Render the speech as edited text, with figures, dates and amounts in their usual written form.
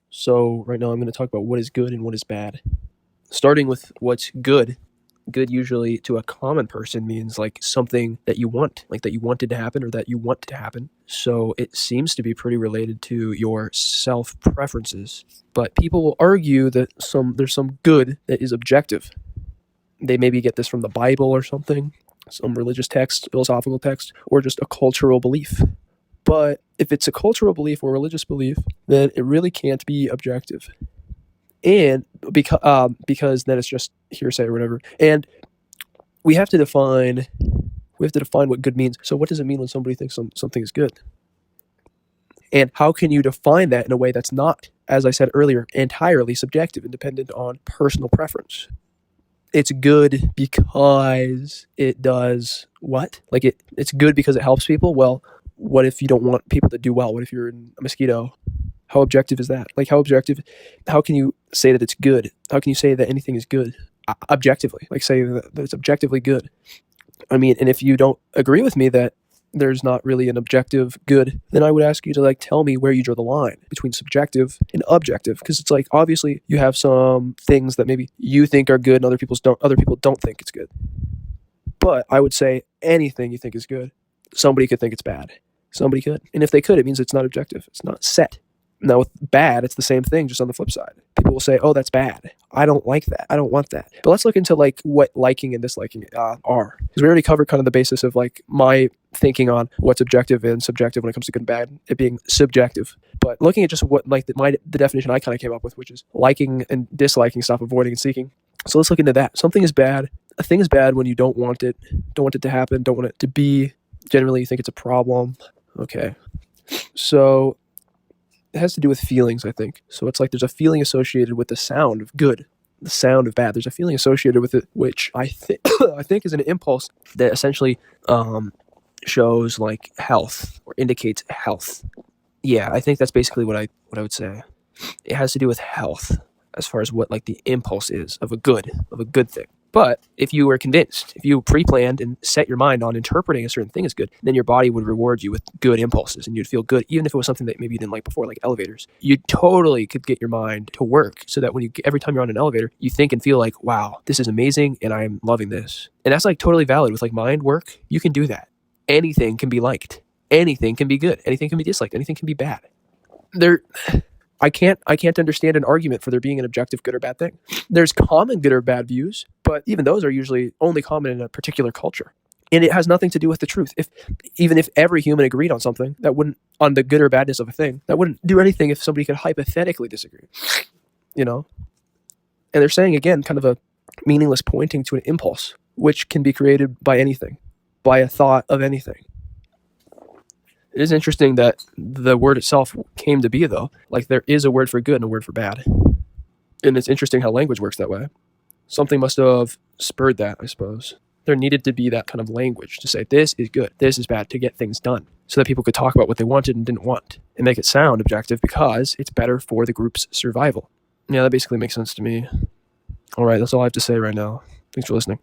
So right now I'm going to talk about what is good and what is bad. Starting with what's good. Good usually to a common person means like something that you want, like that you wanted to happen or that you want to happen. So it seems to be pretty related to your self-preferences. But people will argue that there's some good that is objective. They maybe get this from the Bible or something, some religious text, philosophical text, or just a cultural belief. But if it's a cultural belief or religious belief, then it really can't be objective. And because then it's just hearsay or whatever. And we have to define what good means. So what does it mean when somebody thinks something is good? And how can you define that in a way that's not, as I said earlier, entirely subjective and dependent on personal preference? It's good because it does what? Like it's good because it helps people? Well, what if you don't want people to do well? What if you're a mosquito? How objective is that? Like how can you say that it's good? How can you say that anything is good objectively? Like say that it's objectively good. I mean, and if you don't agree with me that there's not really an objective good, then I would ask you to like tell me where you draw the line between subjective and objective, because it's like obviously you have some things that maybe you think are good and other people don't think it's good. But I would say anything you think is good, somebody could think it's bad. Somebody could. And if they could, it means it's not objective. It's not set. Now with bad, it's the same thing, just on the flip side. People will say, oh, that's bad. I don't like that. I don't want that. But let's look into like what liking and disliking are. Because we already covered kind of the basis of like my thinking on what's objective and subjective when it comes to good and bad, it being subjective. But looking at just what like the definition I kind of came up with, which is liking and disliking, stop avoiding and seeking. So let's look into that. Something is bad. A thing is bad when you don't want it to happen, don't want it to be. Generally, you think it's a problem. Okay. So it has to do with feelings, I think. So it's like there's a feeling associated with the sound of good, the sound of bad. There's a feeling associated with it, which I think I think is an impulse that essentially shows like health or indicates health. Yeah, I think that's basically what I would say. It has to do with health as far as what like the impulse is of a good thing. But if you were convinced, if you pre-planned and set your mind on interpreting a certain thing as good, then your body would reward you with good impulses and you'd feel good, even if it was something that maybe you didn't like before, like elevators. You totally could get your mind to work so that every time you're on an elevator, you think and feel like, wow, this is amazing and I'm loving this. And that's like totally valid with like mind work. You can do that. Anything can be liked. Anything can be good. Anything can be disliked. Anything can be bad. I can't understand an argument for there being an objective good or bad thing. There's common good or bad views, but even those are usually only common in a particular culture. And it has nothing to do with the truth. Even if every human agreed on something, that wouldn't, on the good or badness of a thing, that wouldn't do anything if somebody could hypothetically disagree. You know? And they're saying, again, kind of a meaningless pointing to an impulse, which can be created by anything, by a thought of anything. It is interesting that the word itself came to be, though. Like, there is a word for good and a word for bad. And it's interesting how language works that way. Something must have spurred that, I suppose. There needed to be that kind of language to say, this is good, this is bad, to get things done. So that people could talk about what they wanted and didn't want. And make it sound objective because it's better for the group's survival. Yeah, that basically makes sense to me. All right, that's all I have to say right now. Thanks for listening.